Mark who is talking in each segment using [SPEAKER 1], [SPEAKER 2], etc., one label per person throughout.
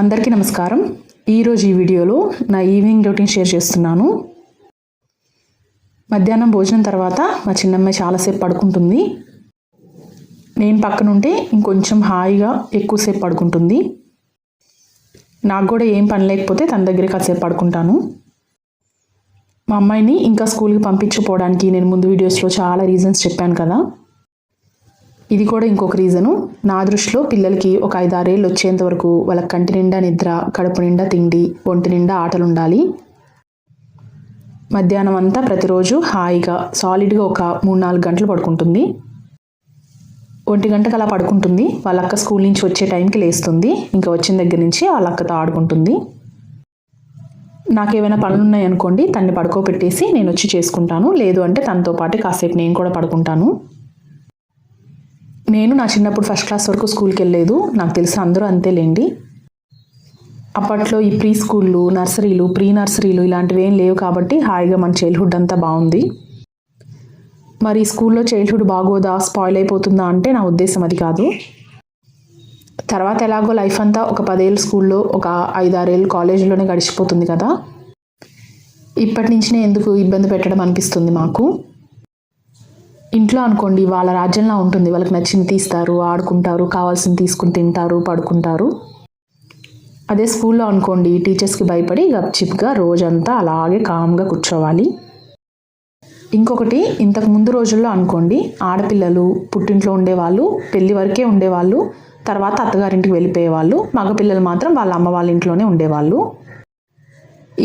[SPEAKER 1] అందరికీ నమస్కారం. ఈరోజు ఈ వీడియోలో నా ఈవినింగ్ రొటీన్ షేర్ చేస్తున్నాను. మధ్యాహ్నం భోజనం తర్వాత మా చిన్నమ్మాయి చాలాసేపు పడుకుంటుంది. నేను పక్కనుంటే ఇంకొంచెం హాయిగా ఎక్కువసేపు పడుకుంటుంది. నాకు కూడా ఏం పని లేకపోతే తన దగ్గరే కాసేపు పడుకుంటాను. మా అమ్మాయిని ఇంకా స్కూల్కి పంపించకపోవడానికి నేను ముందు వీడియోస్లో చాలా రీజన్స్ చెప్పాను కదా, ఇది కూడా ఇంకొక రీజను. నా దృష్టిలో పిల్లలకి ఒక 5-6 ఏళ్ళు వచ్చేంత వరకు వాళ్ళకి కంటి నిండా నిద్ర, కడుపు నిండా తిండి, ఒంటి నిండా ఆటలు ఉండాలి. మధ్యాహ్నం అంతా ప్రతిరోజు హాయిగా సాలిడ్గా ఒక 3-4 గంటలు పడుకుంటుంది. 1 గంటకు అలా పడుకుంటుంది. వాళ్ళ అక్క స్కూల్ నుంచి వచ్చే టైంకి లేస్తుంది. ఇంకా వచ్చిన దగ్గర నుంచి వాళ్ళ అక్కతో ఆడుకుంటుంది. నాకేమైనా పనులు ఉన్నాయనుకోండి, తన్ని పడుకోబెట్టేసి నేను వచ్చి చేసుకుంటాను. లేదు అంటే తనతో పాటు కాసేపు నేను కూడా పడుకుంటాను. నేను నా చిన్నప్పుడు ఫస్ట్ క్లాస్ వరకు స్కూల్కి వెళ్ళలేదు. నాకు తెలిసి అందరూ అంతేలేండి. అప్పట్లో ఈ ప్రీ స్కూళ్ళు, నర్సరీలు, ప్రీ నర్సరీలు ఇలాంటివి ఏం లేవు కాబట్టి హాయిగా మన చైల్డ్హుడ్ అంతా బాగుంది. మరి స్కూల్లో చైల్డ్హుడ్ బాగోదా, స్పాయిల్ అయిపోతుందా అంటే నా ఉద్దేశం అది కాదు. తర్వాత ఎలాగో లైఫ్ అంతా ఒక 10 ఏళ్ళు స్కూల్లో, ఒక 5-6 ఏళ్ళు కాలేజీలోనే గడిచిపోతుంది కదా. ఇప్పటి నుంచినే ఎందుకు ఇబ్బంది పెట్టడం అనిపిస్తుంది మాకు. ఇంట్లో అనుకోండి వాళ్ళ రాజ్యంలా ఉంటుంది. వాళ్ళకి నచ్చింది తీస్తారు, ఆడుకుంటారు, కావాల్సింది తీసుకుని తింటారు, పడుకుంటారు. అదే స్కూల్లో అనుకోండి టీచర్స్కి భయపడి గప్చిప్గా రోజంతా అలాగే కామ్గా కూర్చోవాలి. ఇంకొకటి, ఇంతకు ముందు రోజుల్లో అనుకోండి ఆడపిల్లలు పుట్టింట్లో ఉండేవాళ్ళు, పెళ్లి వరకే ఉండేవాళ్ళు, తర్వాత అత్తగారింటికి వెళ్ళిపోయేవాళ్ళు. మగపిల్లలు మాత్రం వాళ్ళ అమ్మ వాళ్ళ ఇంట్లోనే ఉండేవాళ్ళు.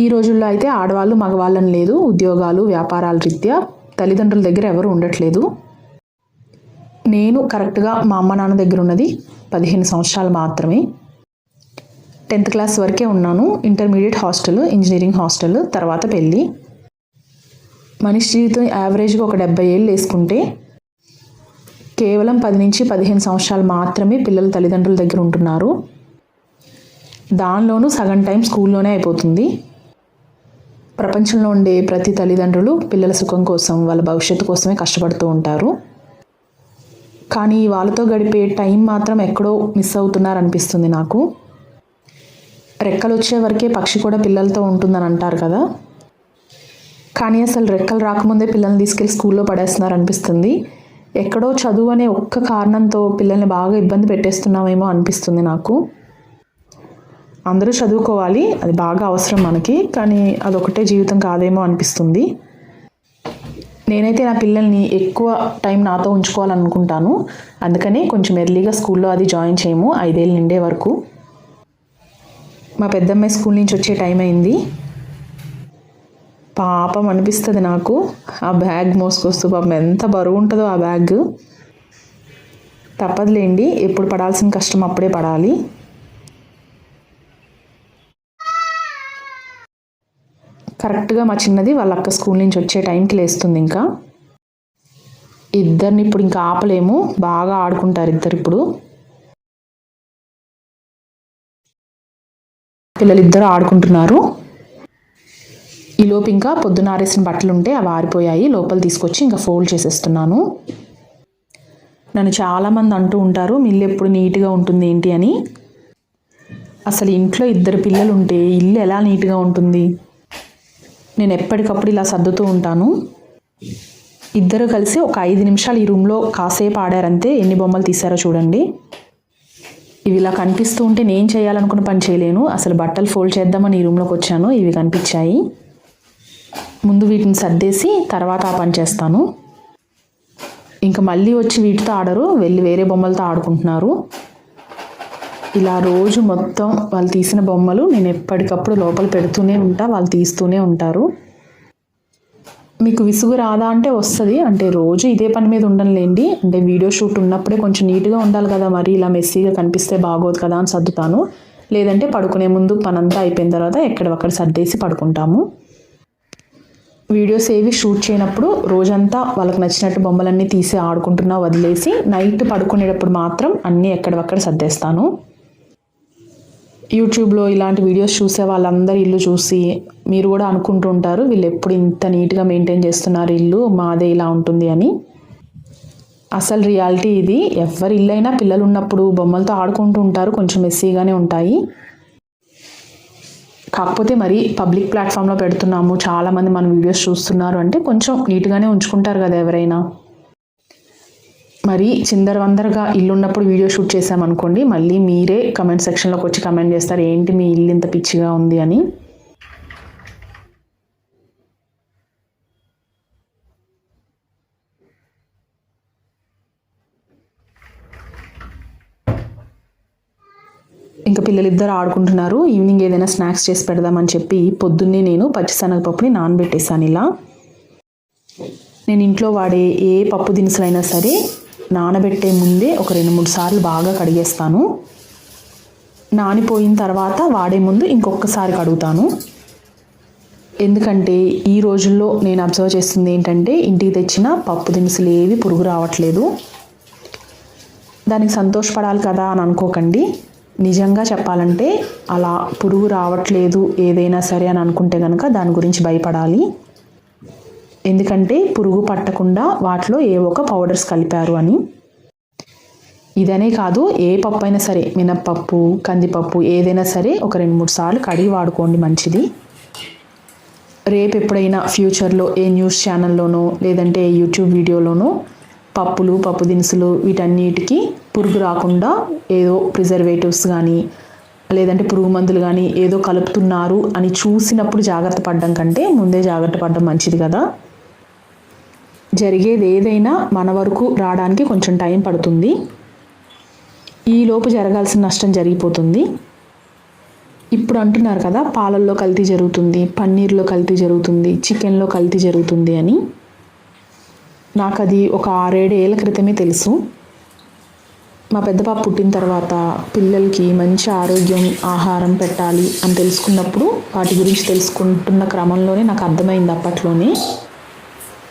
[SPEAKER 1] ఈ రోజుల్లో అయితే ఆడవాళ్ళు మగవాళ్ళని లేదు. ఉద్యోగాలు, వ్యాపారాల రీత్యా తల్లిదండ్రుల దగ్గర ఎవరు ఉండట్లేదు. నేను కరెక్ట్గా మా అమ్మ నాన్న దగ్గర ఉన్నది 15 సంవత్సరాలు మాత్రమే. 10th క్లాస్ వరకే ఉన్నాను. ఇంటర్మీడియట్ హాస్టల్, ఇంజనీరింగ్ హాస్టల్, తర్వాత పెళ్ళి. మనిషి జీవితం యావరేజ్గా ఒక 70 ఏళ్ళు వేసుకుంటే కేవలం 10 నుంచి 15 సంవత్సరాలు మాత్రమే పిల్లలు తల్లిదండ్రుల దగ్గర ఉంటున్నారు. దానిలోనూ సగం టైం స్కూల్లోనే అయిపోతుంది. ప్రపంచంలో ఉండే ప్రతి తల్లిదండ్రులు పిల్లల సుఖం కోసం, వాళ్ళ భవిష్యత్తు కోసమే కష్టపడుతూ ఉంటారు. కానీ వాళ్ళతో గడిపే టైం మాత్రం ఎక్కడో మిస్ అవుతున్నారనిపిస్తుంది నాకు. రెక్కలు వచ్చే వరకే పక్షి కూడా పిల్లలతో ఉంటుందని అంటారు కదా, కానీ అసలు రెక్కలు రాకముందే పిల్లల్ని తీసుకెళ్ళి స్కూల్లో పడేస్తున్నారు అనిపిస్తుంది. ఎక్కడో చదువు అనే ఒక్క కారణంతో పిల్లల్ని బాగా ఇబ్బంది పెట్టేస్తున్నామేమో అనిపిస్తుంది నాకు. అందరూ చదువుకోవాలి, అది బాగా అవసరం మనకి, కానీ అదొకటే జీవితం కాదేమో అనిపిస్తుంది. నేనైతే నా పిల్లల్ని ఎక్కువ టైం నాతో ఉంచుకోవాలనుకుంటాను. అందుకని కొంచెం ఎర్లీగా స్కూల్లో అది జాయిన్ చేయము, 5 ఏళ్ళు నిండే వరకు. మా పెద్దమ్మాయి స్కూల్ నుంచి వచ్చే టైం అయింది. పాపం అనిపిస్తుంది నాకు. ఆ బ్యాగ్ మోసుకొస్తూ పాపం ఎంత బరువు ఉంటుందో ఆ బ్యాగ్. తప్పదులేండి, ఎప్పుడు పడాల్సిన కష్టం అప్పుడే పడాలి. కరెక్ట్గా మా చిన్నది వాళ్ళ అక్క స్కూల్ నుంచి వచ్చే టైంకి లేస్తుంది. ఇంకా ఇద్దరిని ఇప్పుడు ఇంకా ఆపలేము, బాగా ఆడుకుంటారు ఇద్దరు. ఇప్పుడు పిల్లలిద్దరూ ఆడుకుంటున్నారు. ఈలోపు ఇంకా పొద్దున ఆరేసిన బట్టలు ఉంటే అవి ఆరిపోయాయి. లోపల తీసుకొచ్చి ఇంకా ఫోల్డ్ చేసేస్తున్నాను. నన్ను చాలామంది అంటూ ఉంటారు మీ ఇల్లు ఎప్పుడు నీట్గా ఉంటుంది ఏంటి అని. అసలు ఇంట్లో 2 పిల్లలు ఉంటే ఇల్లు ఎలా నీట్గా ఉంటుంది? నేను ఎప్పటికప్పుడు ఇలా సర్దుతూ ఉంటాను. ఇద్దరు కలిసి ఒక 5 నిమిషాలు ఈ రూమ్లో కాసేపు ఆడారంతే. ఎన్ని బొమ్మలు తీశారో చూడండి. ఇవి ఇలా కనిపిస్తూ ఉంటే నేను చేయాలనుకున్న పని చేయలేను. అసలు బట్టలు ఫోల్డ్ చేద్దామని ఈ రూమ్లోకి వచ్చాను, ఇవి కనిపించాయి. ముందు వీటిని సర్దేసి తర్వాత ఆ పని చేస్తాను. ఇంకా మళ్ళీ వచ్చి వీటితో ఆడరు, వెళ్ళి వేరే బొమ్మలతో ఆడుకుంటున్నారు. ఇలా రోజు మొత్తం వాళ్ళు తీసిన బొమ్మలు నేను ఎప్పటికప్పుడు లోపల పెడుతూనే ఉంటా, వాళ్ళు తీస్తూనే ఉంటారు. మీకు విసుగు రాదా అంటే వస్తుంది. అంటే రోజు ఇదే పని మీద ఉండనులేండి. అంటే వీడియో షూట్ ఉన్నప్పుడే కొంచెం నీట్గా ఉండాలి కదా, మరి ఇలా మెస్సీగా కనిపిస్తే బాగోదు కదా అని సర్దుతాను. లేదంటే పడుకునే ముందు పనంతా అయిపోయిన తర్వాత ఎక్కడొక్కడ సర్దేసి పడుకుంటాము. వీడియోస్ ఏవి షూట్ చేయనప్పుడు రోజంతా వాళ్ళకి నచ్చినట్టు బొమ్మలన్నీ తీసి ఆడుకుంటున్నా వదిలేసి నైట్ పడుకునేటప్పుడు మాత్రం అన్నీ ఎక్కడొక్కడ సర్దేస్తాను. యూట్యూబ్లో ఇలాంటి వీడియోస్ చూసే వాళ్ళందరూ ఇల్లు చూసి మీరు కూడా అనుకుంటూ ఉంటారు వీళ్ళు ఎప్పుడు ఇంత నీట్గా మెయింటైన్ చేస్తున్నారు ఇల్లు, మాదే ఇలా ఉంటుంది అని. అసలు రియాలిటీ ఇది. ఎవరి ఇల్లైనా పిల్లలు ఉన్నప్పుడు బొమ్మలతో ఆడుకుంటూ ఉంటారు, కొంచెం మెస్సీగానే ఉంటాయి. కాకపోతే మరి పబ్లిక్ ప్లాట్ఫామ్లో పెడుతున్నాము, చాలామంది మన వీడియోస్ చూస్తున్నారు అంటే కొంచెం నీట్గానే ఉంచుకుంటారు కదా ఎవరైనా. మరి చిందరవందరగా ఇల్లు ఉన్నప్పుడు వీడియో షూట్ చేసామనుకోండి, మళ్ళీ మీరే కమెంట్ సెక్షన్లోకి వచ్చి కమెంట్ చేస్తారు ఏంటి మీ ఇల్లు ఇంత పిచ్చిగా ఉంది అని. ఇంకా పిల్లలిద్దరు ఆడుకుంటున్నారు. ఈవినింగ్ ఏదైనా స్నాక్స్ చేసి పెడదామని చెప్పి పొద్దున్నే నేను పచ్చిశనగపప్పుని నానబెట్టేసాను. ఇలా నేను ఇంట్లో వాడే ఏ పప్పు దినుసులైనా సరే నానబెట్టే ముందే ఒక 2-3 సార్లు బాగా కడిగేస్తాను. నానిపోయిన తర్వాత వాడే ముందు ఇంకొకసారి కడుగుతాను. ఎందుకంటే ఈ రోజుల్లో నేను అబ్జర్వ్ చేస్తుంది ఏంటంటే ఇంటికి తెచ్చిన పప్పు దినుసులు ఏవి పురుగు రావట్లేదు. దానికి సంతోషపడాలి కదా అని అనుకోకండి. నిజంగా చెప్పాలంటే అలా పురుగు రావట్లేదు ఏదైనా సరే అని అనుకుంటే కనుక దాని గురించి భయపడాలి. ఎందుకంటే పురుగు పట్టకుండా వాటిలో ఏ ఒక పౌడర్స్ కలిపారు అని. ఇదనే కాదు, ఏ పప్పు అయినా సరే, మినప్పప్పు, కందిపప్పు ఏదైనా సరే ఒక 2-3 సార్లు కడిగి వాడుకోండి, మంచిది. రేపు ఎప్పుడైనా ఫ్యూచర్లో ఏ న్యూస్ ఛానల్లోనో లేదంటే యూట్యూబ్ వీడియోలోనో పప్పులు, పప్పు దినుసులు వీటన్నిటికీ పురుగు రాకుండా ఏదో ప్రిజర్వేటివ్స్ కానీ లేదంటే పురుగు మందులు కానీ ఏదో కలుపుతున్నారు అని చూసినప్పుడు జాగ్రత్త పడడం కంటే ముందే జాగ్రత్త పడడం మంచిది కదా. జరిగేది ఏదైనా మన వరకు రావడానికి కొంచెం టైం పడుతుంది. ఈలోపు జరగాల్సిన నష్టం జరిగిపోతుంది. ఇప్పుడు అంటున్నారు కదా పాలల్లో కల్తీ జరుగుతుంది, పన్నీర్లో కల్తీ జరుగుతుంది, చికెన్లో కల్తీ జరుగుతుంది అని. నాకు అది ఒక 6-7 ఏళ్ల క్రితమే తెలుసు. మా పెద్ద పాప పుట్టిన తర్వాత పిల్లలకి మంచి ఆరోగ్యం ఆహారం పెట్టాలి అని తెలుసుకున్నప్పుడు వాటి గురించి తెలుసుకుంటున్న క్రమంలోనే నాకు అర్థమైంది. అప్పట్లోనే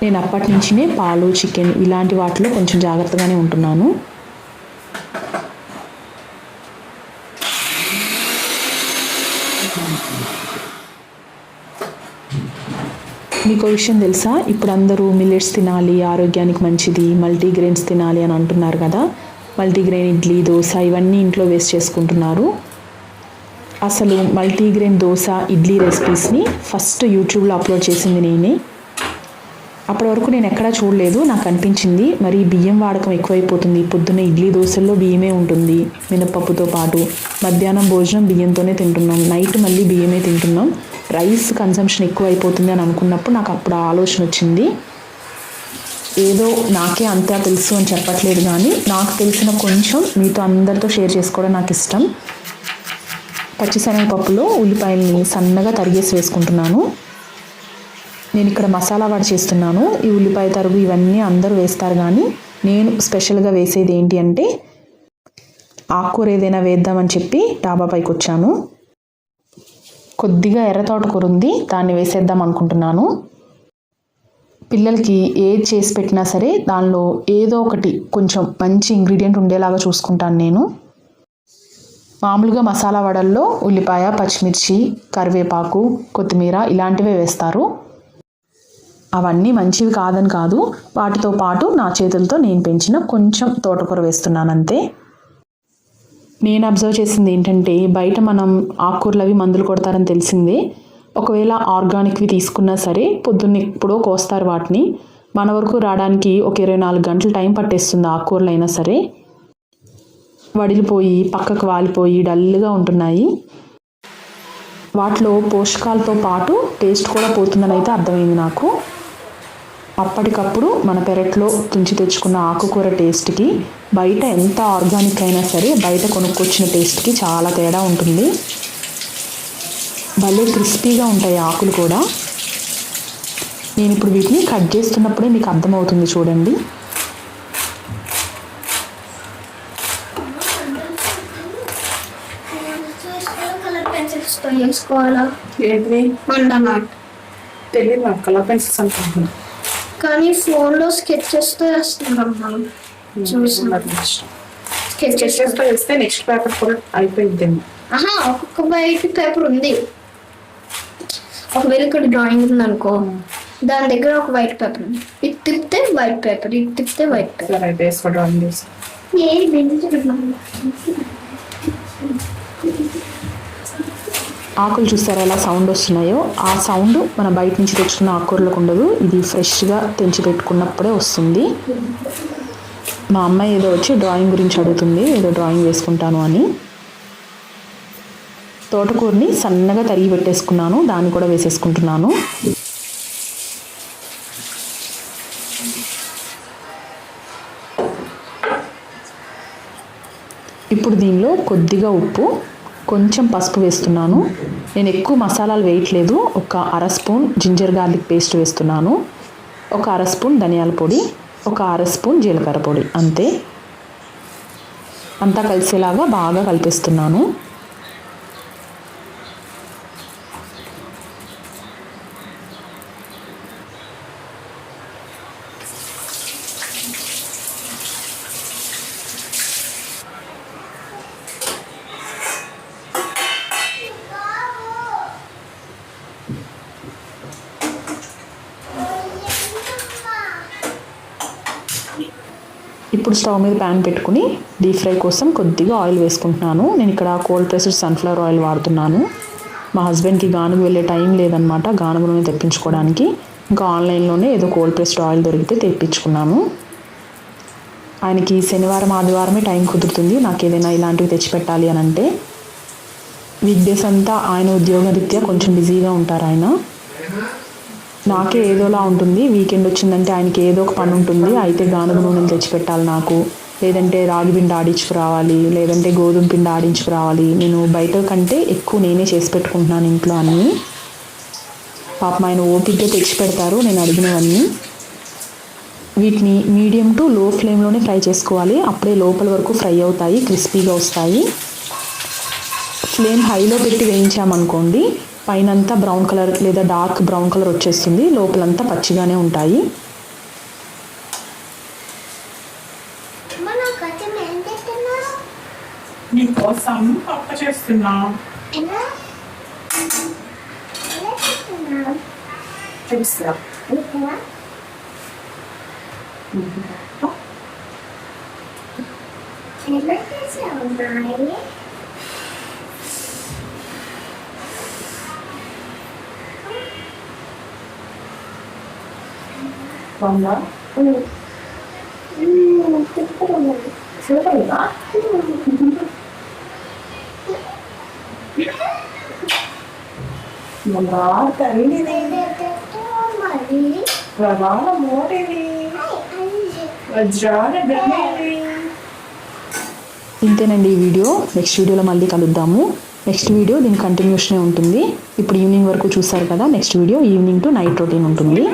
[SPEAKER 1] నేను అప్పటి నుంచినే పాలు, చికెన్ ఇలాంటి వాటిలో కొంచెం జాగ్రత్తగానే ఉంటున్నాను. మీకు విషయం తెలుసా, ఇప్పుడు అందరూ మిల్లెట్స్ తినాలి, ఆరోగ్యానికి మంచిది, మల్టీగ్రెయిన్స్ తినాలి అని అంటున్నారు కదా. మల్టీగ్రెయిన్ ఇడ్లీ, దోశ ఇవన్నీ ఇంట్లో వేస్ట్ చేసుకుంటున్నారు. అసలు మల్టీగ్రెయిన్ దోశ, ఇడ్లీ రెసిపీస్ని ఫస్ట్ యూట్యూబ్లో అప్లోడ్ చేసింది నేనే. అప్పటి వరకు నేను ఎక్కడా చూడలేదు. నాకు అనిపించింది మరి బియ్యం వాడకం ఎక్కువైపోతుంది. పొద్దున్న ఇడ్లీ దోశల్లో బియ్యమే ఉంటుంది మినపప్పుతో పాటు. మధ్యాహ్నం భోజనం బియ్యంతోనే తింటున్నాం, నైట్ మళ్ళీ బియ్యమే తింటున్నాం. రైస్ కన్సంప్షన్ ఎక్కువ అయిపోతుంది అని అనుకున్నప్పుడు నాకు అప్పుడు ఆలోచన వచ్చింది. ఏదో నాకే అంతా తెలుసు అని చెప్పట్లేదు, కానీ నాకు తెలిసిన కొంచెం మీతో అందరితో షేర్ చేసుకోవడం నాకు ఇష్టం. పచ్చిశనగపప్పులో ఉల్లిపాయల్ని సన్నగా తరిగేసి వేసుకుంటున్నాను. నేను ఇక్కడ మసాలా వడ చేస్తున్నాను. ఈ ఉల్లిపాయ తరుగు ఇవన్నీ అందరూ వేస్తారు, కానీ నేను స్పెషల్గా వేసేది ఏంటి అంటే ఆకుకూర ఏదైనా వేద్దామని చెప్పి డాబా పైకి వచ్చాను. కొద్దిగా ఎర్ర తోటకూర ఉంది, దాన్ని వేసేద్దాం అనుకుంటున్నాను. పిల్లలకి ఏది చేసి పెట్టినా సరే దానిలో ఏదో ఒకటి కొంచెం మంచి ఇంగ్రీడియంట్ ఉండేలాగా చూసుకుంటాను నేను. మామూలుగా మసాలా వడల్లో ఉల్లిపాయ, పచ్చిమిర్చి, కరివేపాకు, కొత్తిమీర ఇలాంటివే వేస్తారు. అవన్నీ మంచివి కాదని కాదు, వాటితో పాటు నా చేతులతో నేను పెంచిన కొంచెం తోటకూర వేస్తున్నాను అంతే. నేను అబ్జర్వ్ చేసింది ఏంటంటే బయట మనం ఆకుకూరలు అవి మందులు కొడతారని తెలిసిందే. ఒకవేళ ఆర్గానిక్వి తీసుకున్నా సరే పొద్దున్న ఎప్పుడో కోస్తారు వాటిని. మన వరకు రావడానికి ఒక 24 గంటలు టైం పట్టేస్తుంది ఆకుకూరలు అయినా సరే. వడిలిపోయి పక్కకు వాలిపోయి డల్గా ఉంటున్నాయి. వాటిలో పోషకాలతో పాటు టేస్ట్ కూడా పోతుందని అయితే అర్థమైంది నాకు. అప్పటికప్పుడు మన పెరట్లో తుంచి తెచ్చుకున్న ఆకుకూర టేస్ట్కి బయట ఎంత ఆర్గానిక్ అయినా సరే బయట కొనుక్కొచ్చిన టేస్ట్కి చాలా తేడా ఉంటుంది. భలే క్రిస్పీగా ఉంటాయి ఆకులు కూడా. నేను ఇప్పుడు వీటిని కట్ చేస్తున్నప్పుడే మీకు అర్థమవుతుంది చూడండి.
[SPEAKER 2] తెలియదు నాకు కలర్ పెన్సిల్స్ అనుకుంటున్నాను,
[SPEAKER 3] కానీ ఫోన్లో స్కెచెస్తో వేస్తున్నాం మనం.
[SPEAKER 2] స్కెచెస్తో వేస్తే నెక్స్ట్ పేపర్ కూడా అయిపోయింది.
[SPEAKER 3] ఒక్కొక్క వైట్ పేపర్ ఉంది. ఒకవేళ ఇక్కడ డ్రాయింగ్ ఉంది అనుకో, దాని దగ్గర ఒక వైట్ పేపర్ ఉంది. ఇది తిప్పితే వైట్ పేపర్, ఇది తిప్పితే వైట్ పేపర్.
[SPEAKER 2] అయితే డ్రాయింగ్ చేసి
[SPEAKER 1] ఆకులు చూస్తారా ఎలా సౌండ్ వస్తున్నాయో, ఆ సౌండ్ మన బయట నుంచి తెచ్చుకున్న ఆకుకూరలకు ఉండదు, ఇది ఫ్రెష్గా తెంచి పెట్టుకున్నప్పుడే వస్తుంది. మా అమ్మాయి ఏదో వచ్చి డ్రాయింగ్ గురించి అడుగుతుంది, ఏదో డ్రాయింగ్ వేసుకుంటాను అని. తోటకూరని సన్నగా తరిగి పెట్టేసుకున్నాను, దాన్ని కూడా వేసేసుకుంటున్నాను. ఇప్పుడు దీనిలో కొద్దిగా ఉప్పు, కొంచెం పసుపు వేస్తున్నాను. నేను ఎక్కువ మసాలాలు వేయట్లేదు. ఒక అర స్పూన్ జింజర్ గార్లిక్ పేస్ట్ వేస్తున్నాను, ఒక అర స్పూన్ ధనియాల పొడి, ఒక అర స్పూన్ జీలకర్ర పొడి, అంతే. అంతా కలిసేలాగా బాగా కలిపేస్తున్నాను. ఇప్పుడు స్టవ్ మీద ప్యాన్ పెట్టుకుని డీప్ ఫ్రై కోసం కొద్దిగా ఆయిల్ వేసుకుంటున్నాను. నేను ఇక్కడ కోల్డ్ ప్రెస్డ్ సన్ఫ్లవర్ ఆయిల్ వాడుతున్నాను. మా హస్బెండ్కి గానుగు వెళ్ళే టైం లేదనమాట గానుగు నూనె తెప్పించుకోవడానికి. ఇంకా ఆన్లైన్లోనే ఏదో కోల్డ్ ప్రెస్డ్ ఆయిల్ దొరికితే తెప్పించుకున్నాను. ఆయనకి శనివారం ఆదివారమే టైం కుదురుతుంది నాకు ఏదైనా ఇలాంటివి తెచ్చిపెట్టాలి అని అంటే. వీక్ డేస్ అంతా ఆయన ఉద్యోగరీత్యా కొంచెం బిజీగా ఉంటారు ఆయన. నాకే ఏదోలా ఉంటుంది. వీకెండ్ వచ్చిందంటే ఆయనకి ఏదో ఒక పని ఉంటుంది. అయితే గానుగ నూనెలు తెచ్చిపెట్టాలి నాకు, లేదంటే రాగి పిండి ఆడించుకురావాలి, లేదంటే గోధుమ పిండి ఆడించుకురావాలి. నేను బయట కంటే ఎక్కువ నేనే చేసి పెట్టుకుంటున్నాను ఇంట్లో అన్నీ. పాపం ఆయన ఓపికగా తెచ్చి పెడతారు నేను అడిగినవన్నీ. వీటిని మీడియం టు లో ఫ్లేమ్లోనే ఫ్రై చేసుకోవాలి, అప్పుడే లోపల వరకు ఫ్రై అవుతాయి, క్రిస్పీగా వస్తాయి. ఫ్లేమ్ హైలో పెట్టి వేయించామనుకోండి పైనంతా బ్రౌన్ కలర్ లేదా డార్క్ బ్రౌన్ కలర్ వచ్చేస్తుంది, లోపలంతా పచ్చిగానే ఉంటాయి.
[SPEAKER 2] నీకోసం పప్పు చేస్తున్నా. తెలుసా బాగుందా? సూపర్గా ప్రధాన మోటివి వజ్రాల గణేవి.
[SPEAKER 1] ఇంతేనండి ఈ వీడియో. నెక్స్ట్ వీడియోలో మళ్ళీ కలుద్దాము. నెక్స్ట్ వీడియో దీని కంటిన్యూషనే ఉంటుంది. ఇప్పుడు ఈవినింగ్ వరకు చూసారు కదా, next video evening to night routine ఉంటుంది.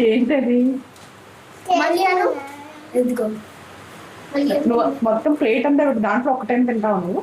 [SPEAKER 2] ఏంటది? మొత్తం ప్లేట్ అంతా దాంట్లో ఒకటేం తింటావు నువ్వు?